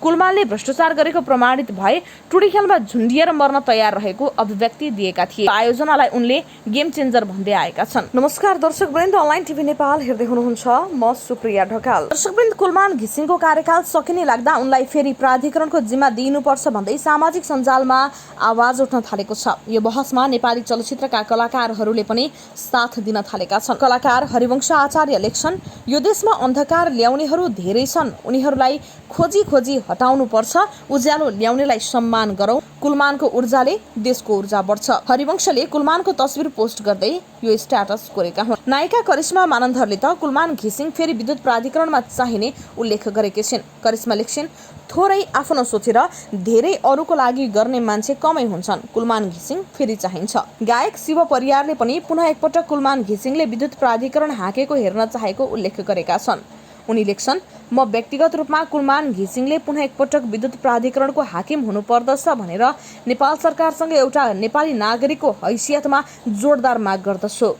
कुलमानले भ्रष्टाचार गरेको प्रमाणित भए टुडीखेलमा झुन्डिएर मर्न तयार रहेको अभिव्यक्ति दिएका थिए। आयोजनालाई उनले गेम चेन्जर भन्दै आएका छन्। नमस्कार दर्शकवृन्द, अनलाइन टिभी नेपाल हेर्दै हुनुहुन्छ, म सुप्रिया ढकाल। दर्शकवृन्द, कुलमान घिसिङको कार्यकाल सकिने लाग्दा उनलाई फेरि प्राधिकरणको जिम्मा दिइनुपर्छ भन्दै सामाजिक सञ्जालमा आवाज उठ्न थालेको छ। यो बहसमा नेपाली चलचित्रका कलाकारहरूले पनि साथ दिन थालेका छन्। कलाकार हरिवंश आचार्य लेख्छन्, यो देशमा अन्धकार ल्याउनेहरू धेरै छन्, उनीहरूलाई खोजी खोजी हटाउनुपर्छ, उज्यालो ल्याउनेलाई सम्मान गरौँ, कुलमानको ऊर्जाले देशको ऊर्जा बढ्छ। हरिवंशले कुलमानको तस्बिर पोस्ट गर्दै यो स्ट्याटस कोरेका हुन्। नायिका करिश्मा मानन्धरले त कुलमान घिसिङ फेरि विद्युत प्राधिकरणमा चाहिने उल्लेख गरेकी छिन्। करिश्मा लेख्छिन्, थोरै आफ्नो सोचेर धेरै अरूको लागि गर्ने मान्छे कमै हुन्छन्, कुलमान घिसिङ फेरि चाहिन्छ। गायक शिव परियारले पनि पुनः एकपटक कुलमान घिसिङले विद्युत प्राधिकरण हाकेको हेर्न चाहेको उल्लेख गरेका छन्। उनी लेख्छन्, म व्यक्तिगत रूपमा कुलमान घिसिङले पुनः एकपटक विद्युत प्राधिकरणको हाकिम हुनुपर्दछ भनेर नेपाल सरकारसँग एउटा नेपाली नागरिकको हैसियतमा जोरदार माग गर्दछु।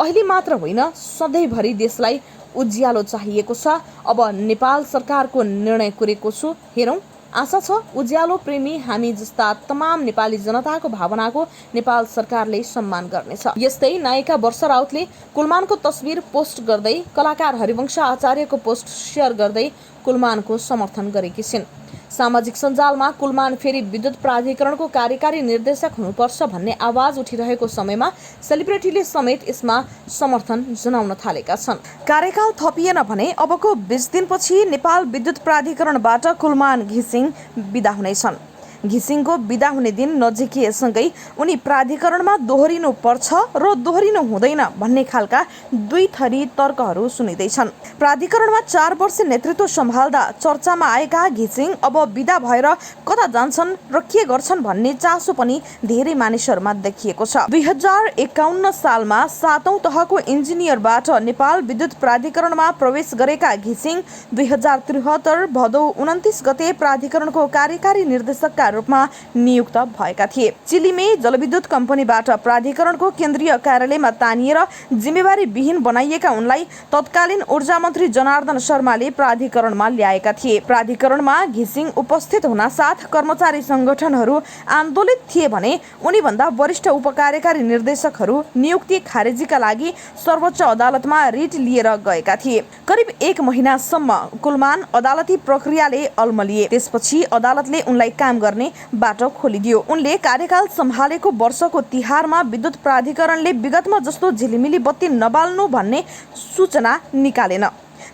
अहिले मात्र होइन, सधैँभरि देशलाई उज्यालो चाहिएको छ। अब नेपाल सरकारको निर्णय कुरेको छु, हेरौँ। आशा छ उज्यालो प्रेमी हामी जस्ता तमाम नेपाली जनताको भावनाको नेपाल सरकारले सम्मान गर्नेछ। यस्तै नायिका वर्षा राउतले कुलमानको तस्बिर पोस्ट गर्दै कलाकार हरिवंश आचार्यको पोस्ट सेयर गर्दै कुलमानको समर्थन गरेकी छिन्। सामाजिक सञ्जालमा कुलमान फेरि विद्युत प्राधिकरणको कार्यकारी निर्देशक हुनुपर्छ भन्ने आवाज उठिरहेको समयमा सेलिब्रिटीले समेत यसमा समर्थन जनाउन थालेका छन्। कार्यकाल थपिएन भने अबको 20 दिनपछि नेपाल विद्युत प्राधिकरणबाट कुलमान घिसिङ बिदा हुनेछन्। घिसिङको बिदा हुने दिन नजिकिएसँगै उनी प्राधिकरणमा दोहोरिनु पर्छ र दोहोरिनु हुँदैन भन्ने खालका दुई थरी तर्कहरू सुनिँदैछन्। प्राधिकरणमा 4 वर्ष नेतृत्व सम्हाल्दा चर्चामा आएका घिसिङ अब बिदा भएर कता जान्छन् र के गर्छन् भन्ने चासो पनि धेरै मानिसहरूमा देखिएको छ। 2051 सालमा 7औं तहको इन्जिनियरबाट नेपाल विद्युत प्राधिकरणमा प्रवेश गरेका घिसिङ 2073 भदौ 29 गते प्राधिकरणको कार्यकारी निर्देशकका रूपमा नियुक्त भएका थिए। चिलिमे जलविद्युत कम्पनीबाट प्राधिकरणको केन्द्रीय कार्यालयमा तानिएर जिम्मेवारी विहीन बनाइएका उनलाई तत्कालीन ऊर्जा मन्त्री जनार्दन शर्माले प्राधिकरणमा ल्याएका थिए। प्राधिकरणमा घिसिङ उपस्थित हुन साथ कर्मचारी संगठनहरू आन्दोलित थिए भने उनीभन्दा वरिष्ठ उपकार्यकारी निर्देशकहरू नियुक्ति खारेजीका लागि सर्वोच्च अदालतमा रिट लिएर गएका थिए। करिब 1 महिनासम्म कुलमान अदालती प्रक्रियाले अल्मलिए। त्यसपछि अदालतले उनलाई काम गर्ने बाटो खोलिदियो। उनले कार्यकाल सम्हालेको वर्षको तिहारमा विद्युत प्राधिकरणले विगतमा जस्तो झिलिमिली बत्ती नबाल्नु भन्ने सूचना निकालेन।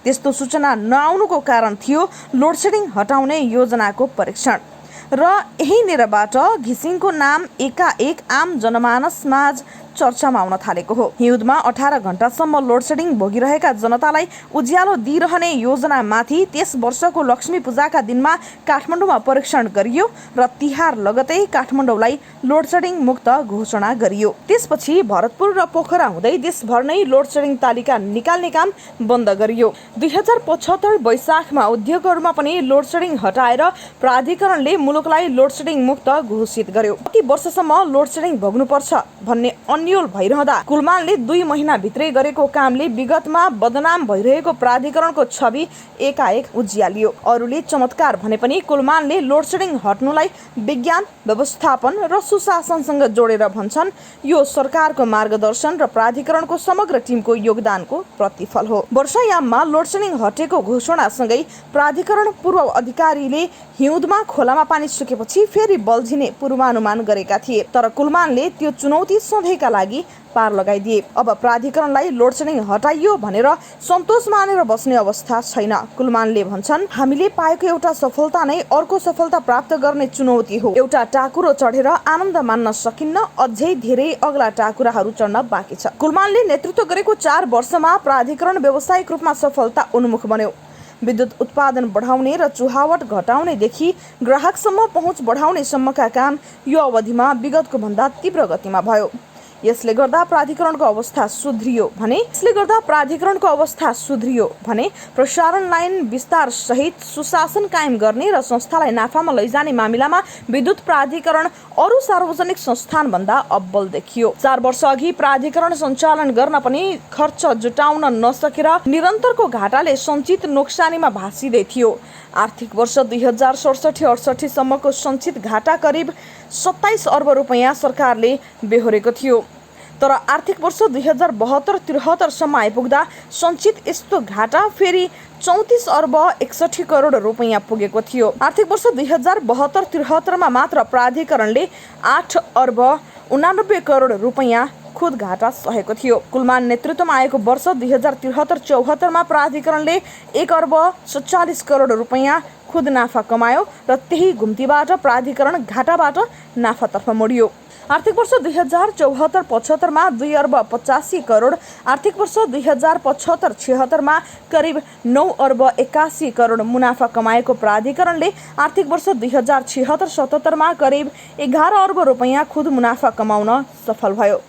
त्यस्तो सूचना नआउनुको कारण थियो लोडसेडिङ हटाउने योजनाको परीक्षण र यहीँनिरबाट घिसिङको नाम एकाएक आम जनमानसमाझ चर्चामा आउन थालेको हो। हिउँदमा 18 घण्टासम्म लोडसेडिङ भोगिरहेका जनतालाई उज्यालो दिइरहने योजनामाथि त्यस वर्षको लक्ष्मी पूजाका दिनमा काठमाडौँमा परीक्षण गरियो र तिहार लगतै काठमाडौँलाई लोडसेडिङ मुक्त घोषणा गरियो। त्यसपछि भरतपुर र पोखरा हुँदै देशभर नै लोडसेडिङ तालिका निकाल्ने काम बन्द गरियो। 2075 वैशाखमा उद्योगहरूमा पनि लोडसेडिङ हटाएर प्राधिकरणले मुलुकलाई लोडसेडिङ मुक्त घोषित गर्यो। कति वर्षसम्म लोडसेडिङ भोग्नुपर्छ भन्ने अन्यल भइरहँदा कुलमानले 2 महिनाभित्रै गरेको कामले विगतमा बदनाम भइरहेको प्राधिकरणको छवि एकाएक उज्यालियो। अरूले चमत्कार भने पनि कुलमानले लोडसेडिङ हट्नुलाई विज्ञान, व्यवस्थापन र सुशासनसँग जोडेर भन्छन्, यो सरकारको मार्गदर्शन र प्राधिकरणको समग्र टिमको योगदानको प्रतिफल हो। वर्षायाममा लोडसेडिङ हटेको घोषणासँगै प्राधिकरण पूर्व अधिकारीले हिउँदमा खोलामा पानी सुकेपछि फेरि बल्झिने पूर्वानुमान गरेका थिए। तर कुलमानले त्यो चुनौती सधैँका लागि पार लगाइदिए। अब प्राधिकरणलाई लोडसेडिङ हटाइयो भनेर सन्तोष मानेर बस्ने अवस्था छैन। कुलमानले भन्छन्, हामीले पाएको एउटा सफलता नै अर्को सफलता प्राप्त गर्ने चुनौती हो। एउटा टाकुरो चढेर आनन्द मान्न सकिन्न, अझै धेरै अग्ला टाकुराहरू चढ्न बाँकी छ। कुलमानले नेतृत्व गरेको 4 वर्षमा प्राधिकरण व्यावसायिक रूपमा सफलता उन्मुख बन्यो। विद्युत उत्पादन बढाउने र चुहावट घटाउनेदेखि ग्राहकसम्म पहुँच बढाउने सम्मका काम यो अवधिमा विगतको भन्दा तीव्र गतिमा भयो। यसले गर्दा प्राधिकरणको अवस्था सुध्रियो भने प्रसारण लाइन विस्तार सहित सुशासन कायम गर्ने र संस्थालाई नाफामा लैजाने मामिलामा विद्युत प्राधिकरण अरू सार्वजनिक संस्थान भन्दा अब्बल देखियो। 4 वर्ष अघि प्राधिकरण सञ्चालन गर्न पनि खर्च जुटाउन नसकेर निरन्तरको घाटाले सञ्चित नोक्सानीमा भासिँदै थियो। आर्थिक वर्ष 2067-68 सम्मको सञ्चित घाटा करिब 27 अर्ब रुपैयाँ सरकारले बेहोरेको थियो। तर आर्थिक वर्ष 2072-73 सम्म आइपुग्दा सञ्चित यस्तो घाटा फेरि 34 अर्ब 61 करोड रुपैयाँ पुगेको थियो। आर्थिक वर्ष 2072-73 मा मात्र प्राधिकरणले 8 अर्ब 89 करोड रुपैयाँ खुद घाटा सहेको थियो। कुलमान नेतृत्वमा आएको वर्ष 2073-74 मा प्राधिकरणले 1 अर्ब 47 करोड रुपैयाँ खुद नाफा कमायो र त्यही घुम्तीबाट प्राधिकरण घाटाबाट नाफातर्फ मोडियो। आर्थिक वर्ष 2074-75 मा 2 अर्ब 85 करोड, आर्थिक वर्ष 2075-76 मा करिब 9 अर्ब 81 करोड मुनाफा कमाएको प्राधिकरणले आर्थिक वर्ष 2076-77 मा करिब 11 अर्ब रुपैयाँ खुद मुनाफा कमाउन सफल भयो।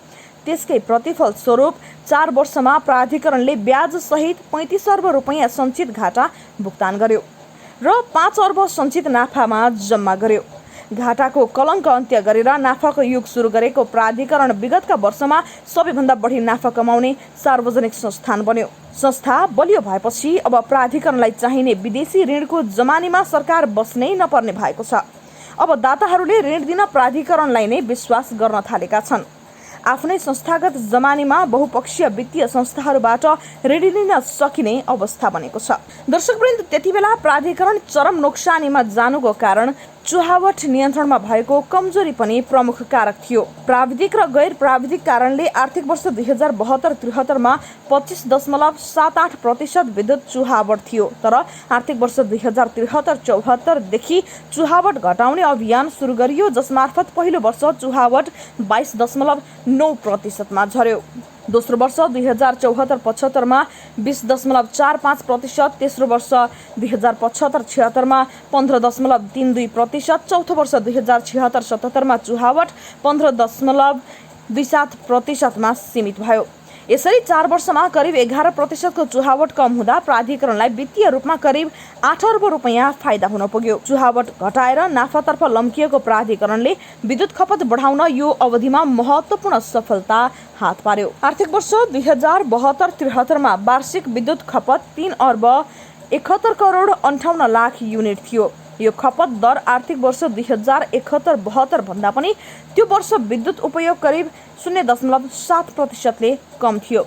त्यसकै प्रतिफल स्वरूप 4 वर्षमा प्राधिकरणले ब्याज सहित 35 अर्ब रुपैयाँ सञ्चित घाटा भुक्तान गर्यो र 5 अर्ब सञ्चित नाफामा जम्मा गर्यो। घाटाको कलङ्क अन्त्य गरेर नाफाको युग सुरु गरेको प्राधिकरण विगतका वर्षमा सबैभन्दा बढी नाफा कमाउने सार्वजनिक संस्थान बन्यो। संस्था बलियो भएपछि अब प्राधिकरणलाई चाहिने विदेशी ऋणको जमानीमा सरकार बस्नै नपर्ने भएको छ। अब दाताहरूले ऋण दिन प्राधिकरणलाई नै विश्वास गर्न थालेका छन्। आफ्नै संस्थागत जमानीमा बहुपक्षीय वित्तीय संस्थाहरूबाट ऋण लिन सकिने अवस्था बनेको छ। दर्शकवृन्द, त्यतिबेला प्राधिकरण चरम नोक्सानीमा जानुको कारण चुहावट नियन्त्रणमा भएको कमजोरी पनि प्रमुख कारक थियो। प्राविधिक र गैर प्राविधिक कारणले आर्थिक वर्ष 2072-73 मा 25.78% विद्युत चुहावट थियो। तर आर्थिक वर्ष 2073-74 देखि चुहावट घटाउने अभियान सुरु गरियो, जसमार्फत पहिलो वर्ष चुहावट 22.9% मा झर्यो। दोस्रो वर्ष 2074-75 मा 20.45%, तेस्रो वर्ष 2075-76 मा 15.32%, चौथो वर्ष 2076-77 मा चुहावट 15.27% मा सीमित भयो। यसरी 4 वर्षमा करिब 11% को चुहावट कम हुँदा प्राधिकरणलाई वित्तीय रूपमा करिब 8 अर्ब रुपैयाँ फाइदा हुन पुग्यो। चुहावट घटाएर नाफातर्फ लम्किएको प्राधिकरणले विद्युत खपत बढाउन यो अवधिमा महत्त्वपूर्ण सफलता हात पार्यो। आर्थिक वर्ष 2072-73 मा वार्षिक विद्युत खपत 3 अर्ब 71 करोड 58 लाख युनिट थियो। यो खपत दर आर्थिक वर्ष 2071-72 भन्दा पनि त्यो वर्ष विद्युत उपयोग करिब 0.7% कम थियो।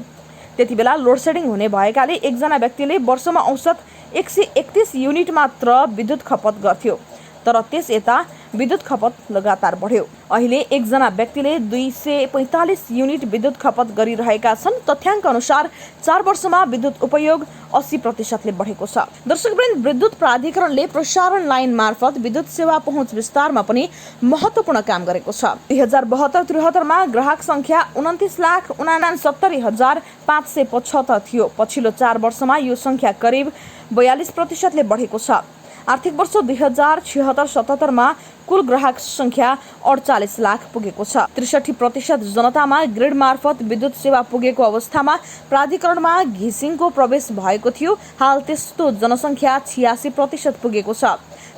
त्यतिबेला लोडसेडिङ हुने भएकाले एकजना व्यक्तिले वर्षमा औसत 131 युनिट मात्र विद्युत खपत गर्थ्यो। तर त्यस यता विद्युत खपत लगातार बढ्यो। अहिले एकजना व्यक्तिले 245 युनिट विद्युत खपत गरिरहेका छन्। तथ्याङ्क अनुसार 4 वर्षमा विद्युत उपयोग 80% ले बढेको छ। दर्शकवृन्द, विद्युत प्राधिकरणले प्रसारण लाइन मार्फत विद्युत सेवा पहुँच विस्तारमा पनि महत्त्वपूर्ण काम गरेको छ। 2072-73 मा ग्राहक संख्या 29,69,575 थियो। पछिल्लो 4 वर्षमा यो संख्या करिब 42% ले बढेको छ। आर्थिक वर्ष 2076-77 मा कुल ग्राहक संख्या 48 लाख पुगेको छ। 63% जनतामा ग्रिड मार्फत विद्युत सेवा पुगेको अवस्थामा प्राधिकरणमा घिसिङको प्रवेश भएको थियो। हाल त्यस्तो जनसङ्ख्या 86% पुगेको छ।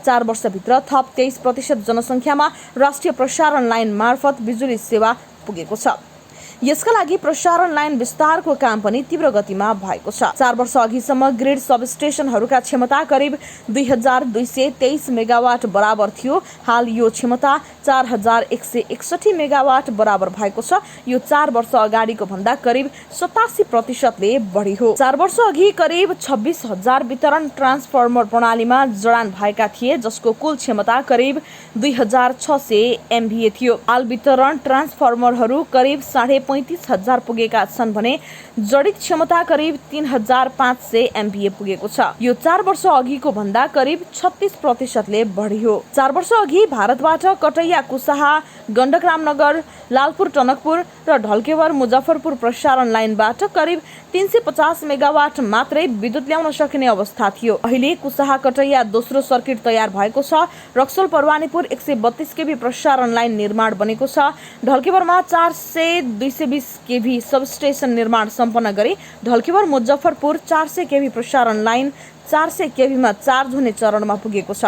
4 वर्षभित्र थप 23% जनसङ्ख्यामा राष्ट्रिय प्रसारण लाइन मार्फत बिजुली सेवा पुगेको छ। यसका लागि प्रसारण लाइन विस्तारको काम पनि तीव्र गतिमा भएको छ। 4 वर्ष अघिसम्म ग्रिड सबस्टेशनहरूका क्षमता करिब 2223 मेगावाट बराबर थियो। हाल यो क्षमता 4161 मेगावाट बराबर भएको छ। यो 4 वर्ष अगाडिको भन्दा करिब 87% ले बढी हो। 4 वर्ष अघि करिब 26,000 वितरण ट्रान्सफर्मर प्रणालीमा जडान भएका थिए, जसको कुल क्षमता करिब 2600 MVA थियो। हाल वितरण ट्रान्सफर्मरहरू करिब 35,000 पुगेका छन् भने जडित क्षमता करिब 3,500 MVA पुगेको छ। यो 4 वर्ष अघिको भन्दा करिब 36% ले बढी हो। 4 वर्ष अघि भारतबाट कटैया, कुसाहा, गण्डक रामनगर, लालपुर टनकपुर र ढल्केवर मुजफ्फरपुर प्रसारण लाइनबाट करिब 350 मेगावाट मात्रै विद्युत ल्याउन सकिने अवस्था थियो। अहिले कुसाहा कटैया दोस्रो सर्किट तयार भएको छ। रक्सोल परवानीपुर 132 केभी प्रसारण लाइन निर्माण बनेको छ। ढल्केवरमा 400-220 केभी सबस्टेशन निर्माण सम्पन्न गरी ढल्केवर मुजफ्फरपुर 400 केभी प्रसारण लाइन 400 केभीमा चार्ज हुने चरणमा पुगेको छ।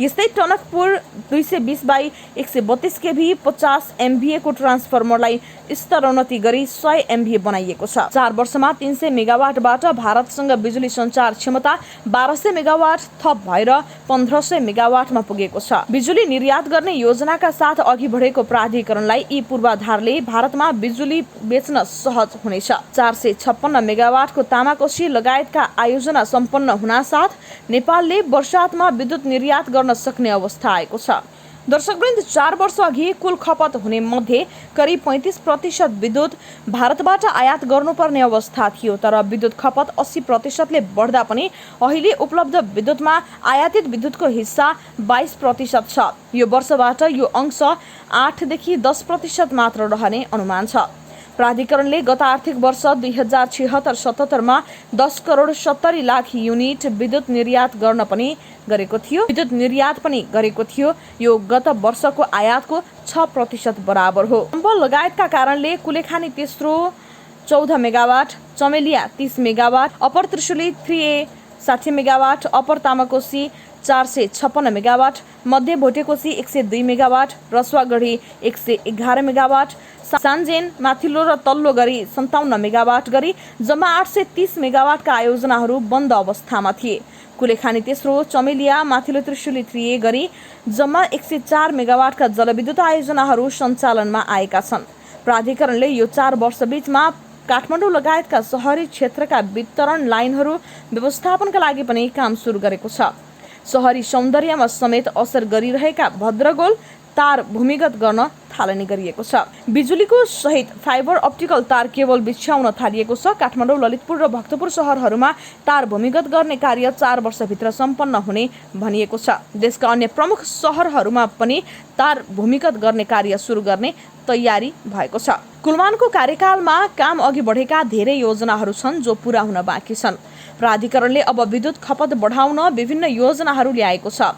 यस्तै टनकपुर 220/132 kV 50 MVA को ट्रान्सफर्मरलाई स्तरोन्नति गरी 100 MVA बनाइएको छ। 4 वर्षमा 300 मेगावाटबाट भारतसँग बिजुली सञ्चार क्षमता 1200 मेगावाट थप भएर 1500 मेगावाटमा पुगेको छ। बिजुली निर्यात गर्ने योजनाका साथ अघि बढेको प्राधिकरणलाई यी पूर्वाधारले भारतमा बिजुली बेच्न सहज हुनेछ। 456 मेगावाटको तामाकोशी लगायतका आयोजना सम्पन्न हुनासाथ नेपालले वर्षातमा विद्युत निर्यात गर्न सक्ने अवस्था आएको छ। दर्शकवृन्द, 4 वर्ष अघि कुल खपत हुने मध्ये करिब 35% विद्युत भारतबाट आयात गर्नुपर्ने अवस्था थियो। तर विद्युत खपत 80%ले बढ्दा पनि अहिले उपलब्ध विद्युतमा आयातित विद्युतको हिस्सा 22% छ। यो वर्षबाट यो अंश 8 देखि 10% मात्र रहने अनुमान छ। प्राधिकरणले गत आर्थिक वर्ष 2076-77 मा 10 करोड 70 लाख युनिट विद्युत निर्यात गरेको थियो। यो गत वर्षको आयातको 6% बराबर हो। भूकम्प लगायतका कारणले कुलेखानी तेस्रो 14 मेगावाट, चमेलिया 30 मेगावाट, अपर त्रिशुली 3A 60 मेगावाट, अपर तामाकोशी 456 मेगावाट, मध्य भोटेकोशी 102 मेगावाट, रसुवागढी 111 मेगावाट, सान्जेन माथिल्लो र तल्लो गरी 57 मेगावाट गरी जम्मा 830 मेगावाटका आयोजनाहरू बन्द अवस्थामा थिए। कुलेखानी तेस्रो, चमेलिया, माथिल्लो त्रिशुली 3A गरी जम्मा 104 मेगावाटका जलविद्युत आयोजनाहरू सञ्चालनमा आएका छन्। प्राधिकरणले यो 4 वर्षबीचमा काठमाडौँ लगायतका शहरी क्षेत्रका वितरण लाइनहरू व्यवस्थापनका लागि पनि काम सुरु गरेको छ। शहरी सौन्दर्यमा समेत असर गरिरहेका भद्रगोल तार भूमिगत गर्न थालनी गरिएको छ। बिजुलीको सहित फाइबर अप्टिकल तार केबल बिछ्याउन थालिएको छ। काठमाडौँ, ललितपुर र भक्तपुर शहरहरूमा तार भूमिगत गर्ने कार्य 4 वर्षभित्र सम्पन्न हुने भनिएको छ। देशका अन्य प्रमुख शहरहरूमा पनि तार भूमिगत गर्ने कार्य सुरु गर्ने तयारी भएको छ। कुलमानको कार्यकालमा काम अघि बढेका धेरै योजनाहरू छन् जो पूरा हुन बाँकी छन्। प्राधिकरणले अब विद्युत खपत बढाउन विभिन्न योजनाहरू ल्याएको छ।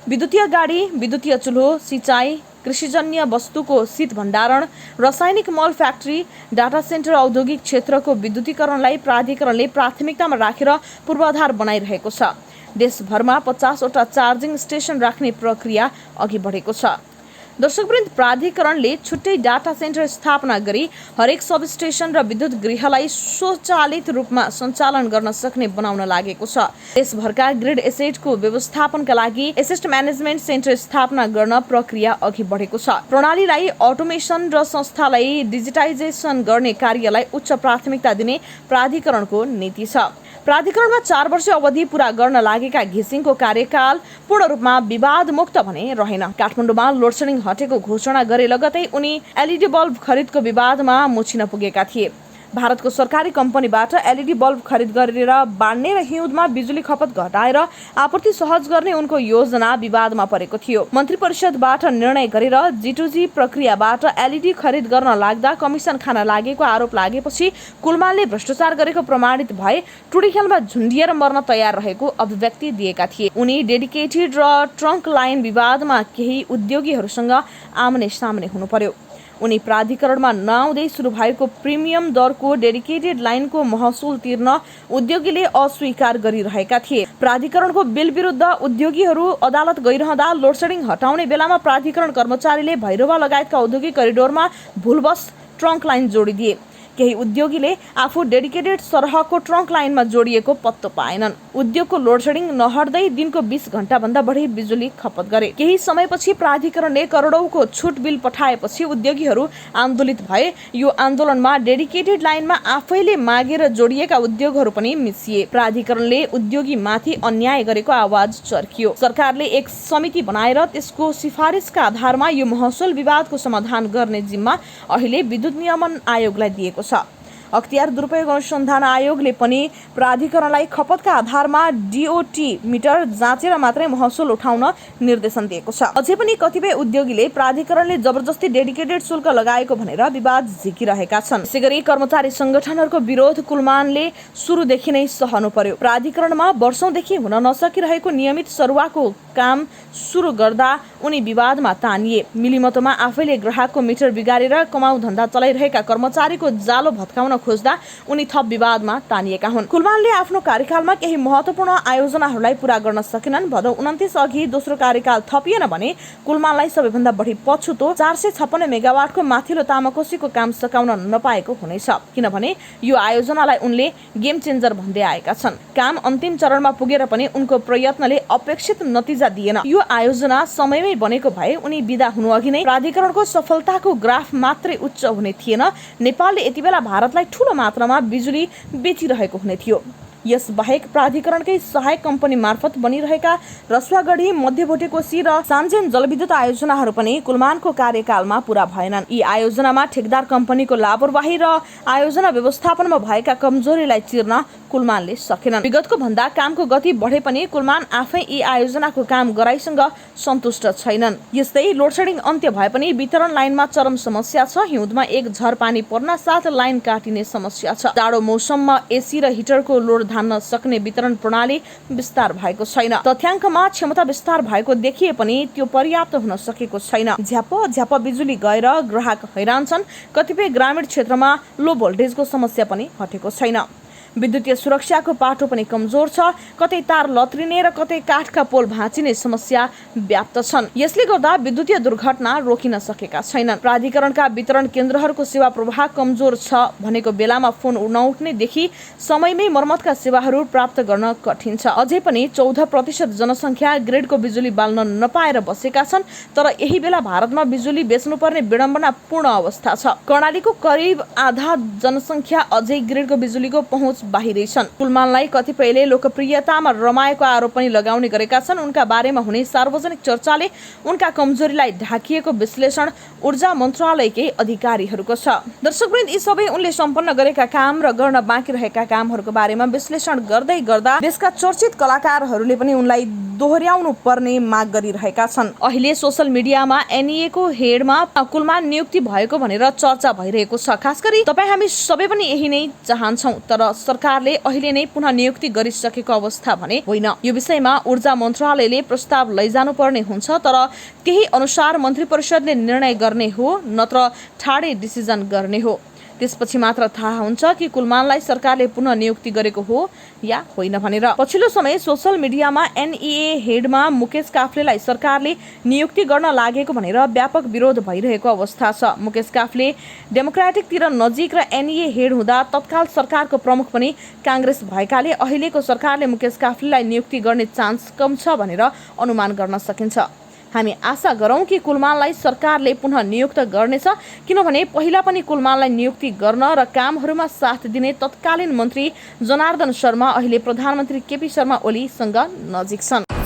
विद्युतीय गाडी, विद्युतीय चुल्हो, सिँचाइ, कृषिजन्य वस्तुको शीत भण्डारण, रासायनिक मल फ्याक्ट्री, डाटा सेन्टर, औद्योगिक क्षेत्रको विद्युतीकरणलाई प्राधिकरणले प्राथमिकतामा राखेर पूर्वाधार बनाइरहेको छ। देशभरमा 50 वटा चार्जिङ स्टेसन राख्ने प्रक्रिया अघि बढेको छ। दर्शकवृन्द, प्राधिकरणले छुट्टै डाटा सेन्टर स्थापना गरी हरेक सब स्टेसन र विद्युत गृहलाई स्वचालित रूपमा सञ्चालन गर्न सक्ने बनाउन लागेको छ। देशभरका ग्रिड एसेटको व्यवस्थापनका लागि एसेट म्यानेजमेन्ट सेन्टर स्थापना गर्न प्रक्रिया अघि बढेको छ। प्रणालीलाई अटोमेसन र संस्थालाई डिजिटाइजेसन गर्ने कार्यलाई उच्च प्राथमिकता दिने प्राधिकरणको नीति छ। प्राधिकरणमा 4 वर्ष अवधि पूरा गर्न लागेका घिसिङको कार्यकाल पूर्ण रूपमा विवाद मुक्त भने रहेन। काठमाडौँमा लोडसेडिङ हटेको घोषणा गरे लगतै उनी एलईडी बल्ब खरिदको विवादमा मुछिन पुगेका थिए। भारतको सरकारी कम्पनीबाट एलईडी बल्ब खरिद गरेर बाँड्ने र हिउँदमा बिजुली खपत घटाएर आपूर्ति सहज गर्ने उनको योजना विवादमा परेको थियो। मन्त्री परिषदबाट निर्णय गरेर G2G प्रक्रियाबाट एलईडी खरिद गर्न लाग्दा कमिसन खान लागेको आरोप लागेपछि कुलमानले भ्रष्टाचार गरेको प्रमाणित भए टुडीखेलमा झुन्डिएर मर्न तयार रहेको अभिव्यक्ति दिएका थिए। उनी डेडिकेटेड र ट्रङ्क लाइन विवादमा केही उद्योगीहरूसँग आमने सामने हुनु पर्यो। उनी प्राधिकरणमा नआउँदै सुरु भएको प्रिमियम दरको डेडिकेटेड लाइनको महसुल तिर्न उद्योगीले अस्वीकार गरिरहेका थिए। प्राधिकरणको बिल विरुद्ध उद्योगीहरू अदालत गइरहँदा लोडसेडिङ हटाउने बेलामा प्राधिकरण कर्मचारीले भैरवा लगायतका औद्योगिक करिडोरमा भुलवश ट्रङ्क लाइन जोडिदिए। केही उद्योगीले आफू डेडिकेटेड सरहको ट्रङ्क लाइनमा जोडिएको पत्तो पाएनन्। उद्योगको लोडसेडिङ नहट्दै दिनको 20 घण्टाभन्दा बढी बिजुली खपत गरे। केही समयपछि प्राधिकरणले करोडौंको छुट बिल पठाएपछि उद्योगीहरू आन्दोलित भए। यो आन्दोलनमा डेडिकेटेड लाइनमा आफैले मागेर जोडिएका उद्योगहरू पनि मिसिए। प्राधिकरणले उद्योगीमाथि अन्याय गरेको आवाज चर्कियो। सरकारले एक समिति बनाएर त्यसको सिफारिसका आधारमा यो महसुल विवादको समाधान गर्ने जिम्मा अहिले विद्युत नियमन आयोगलाई दिएको छ। अख्तियार दुरुपयोग अनुसन्धान आयोगले पनि प्राधिकरणलाई खपतका आधारमा डीओटी मिटर जाँचेर मात्रै महसुल उठाउन निर्देशन दिएको छ। अझै पनि कतिपय उद्योगीले प्राधिकरणले जबरजस्ती डेडिकेटेड शुल्क लगाएको भनेर विवाद झिकिरहेका छन्। यसैगरी कर्मचारी संगठनहरूको विरोध कुलमानले सुरुदेखि नै सहनु पर्यो। प्राधिकरणमा वर्षौंदेखि हुन नसकिरहेको नियमित सरुवाको काम सुरु गर्दा उनी विवादमा तानिए। मिलिमतोमा आफैले ग्राहकको मिटर बिगारेर कमाउ धन्दा चलाइरहेका कर्मचारीको जालो भत्काउन खोज्दा उनी थप विवादमा टानिएका हुन्। कुलमानले आफ्नो कार्यकालमा केही महत्त्वपूर्ण आयोजनाहरूलाई पूरा गर्न सकेनन्। भदौ 29 अघि दोस्रो कार्यकाल थपिएन भने कुलमानलाई सबैभन्दा बढी पछुतो 456 मेगावाटको माथिल्लो तामाकोसीको काम सकाउन नपाएको हुनेछ, किनभने यो आयोजनालाई उनले गेम चेन्जर भन्दै आएका छन्। काम अन्तिम चरणमा पुगेर पनि उनको प्रयत्नले अपेक्षित नतिजा दिएन। यो आयोजना समयमै बनेको भए उनी बिदा हुनुअघि नै प्राधिकरणको सफलताको ग्राफ मात्रै उच्च हुने थिएन, नेपालले यति बेला भारतलाई ठूलो मात्रामा बिजुली बेचिरहेको हुने थियो। यस बाहेक प्राधिकरणकै सहायक कम्पनी मार्फत बनिरहेका रसुवागढी, मध्यभोटे कोशी र सान्जेन जलविद्युत आयोजनाहरू पनि कुलमानको कार्यकालमा पूरा भएनन्। यी आयोजनामा ठेकदार कम्पनीको लापरवाही र आयोजना व्यवस्थापनमा भएका कमजोरीलाई चिर्न कुलमानले सकेनन्। विगतको भन्दा कामको गति बढे पनि कुलमान आफै यी आयोजनाको काम गराइसँग सन्तुष्ट छैनन्। यस्तै लोडसेडिङ अन्त्य भए पनि वितरण लाइनमा चरम समस्या छ। हिउँदमा एक झर पानी पर्न साथ लाइन काटिने समस्या छ। जाडो मौसममा एसी र हिटरको लोड धान्न सक्ने वितरण प्रणाली विस्तार भएको छैन। तथ्याङ्कमा क्षमता विस्तार भएको देखिए पनि त्यो पर्याप्त हुन सकेको छैन। झ्याप बिजुली गएर ग्राहक हैरान छन्। कतिपय ग्रामीण क्षेत्रमा लो भोल्टेजको समस्या पनि हटेको छैन। विद्युतीय सुरक्षाको पाटो पनि कमजोर छ। कतै तार लत्रिने र कतै काठका पोल भाँचिने समस्या व्याप्त छन्। यसले गर्दा विद्युतीय दुर्घटना रोकिन सकेका छैनन्। प्राधिकरणका वितरण केन्द्रहरूको सेवा प्रवाह कमजोर छ भनेको बेलामा फोन नउठ्नेदेखि समयमै मर्मतका सेवाहरू प्राप्त गर्न कठिन छ। अझै पनि 14% जनसङ्ख्या ग्रिडको बिजुली बाल्न नपाएर बसेका छन्। तर यही बेला भारतमा बिजुली बेच्नुपर्ने विडम्बनापूर्ण अवस्था छ। कर्णालीको करिब आधा जनसङ्ख्या अझै ग्रिडको बिजुलीको पहुँच बाहिरै छन्। कुलमानलाई कतिपयले लोकप्रियतामा रमाएको आरोप पनि लगाउने गरेका छन्। उनका बारेमा हुने सार्वजनिक चर्चाले उनका कमजोरीलाई ढाकिएको विश्लेषण ऊर्जा मन्त्रालयकै अधिकारीहरूको छ। दर्शकवृन्द, यी सबै उनले सम्पन्न गरेका काम र गर्न बाँकी रहेका कामहरूको बारेमा विश्लेषण गर्दै गर्दा देशका चर्चित कलाकारहरूले पनि उनलाई दोहोर्याउनु पर्ने माग गरिरहेका छन्। अहिले सोशल मिडियामा एनईए को हेडमा कुलमान नियुक्ति भएको भनेर चर्चा भइरहेको छ। खास गरी तपाईँ हामी सबै पनि यही नै चाहन्छौँ, तर सरकारले अहिले नै पुनः नियुक्ति गरिसकेको अवस्था भने होइन। यो विषयमा ऊर्जा मन्त्रालयले प्रस्ताव लैजानु पर्ने हुन्छ, तर त्यही अनुसार मन्त्री परिषदले निर्णय गर्ने हो नत्र ठाडे डिसिजन गर्ने हो। त्यसपछि मात्र थाहा हुन्छ कि कुलमानलाई सरकारले पुनः नियुक्ति गरेको हो या होइन भनेर। पछिल्लो समय सोशल मिडियामा एनईए हेडमा मुकेश काफ्लेलाई सरकारले नियुक्ति गर्न लागेको भनेर व्यापक विरोध भइरहेको अवस्था छ। मुकेश काफ्ले डेमोक्रेटिकतिर नजिक र एनईए हेड हुँदा तत्काल सरकारको प्रमुख पनि काङ्ग्रेस भएकाले अहिलेको सरकारले मुकेश काफ्लेलाई नियुक्ति गर्ने चान्स कम छ भनेर अनुमान गर्न सकिन्छ। हामी आशा गरौँ कि कुलमानलाई सरकारले पुनः नियुक्त गर्नेछ, किनभने पहिला पनि कुलमानलाई नियुक्ति गर्न र कामहरूमा साथ दिने तत्कालीन मन्त्री जनार्दन शर्मा अहिले प्रधानमन्त्री केपी शर्मा ओलीसँग नजिक छन्।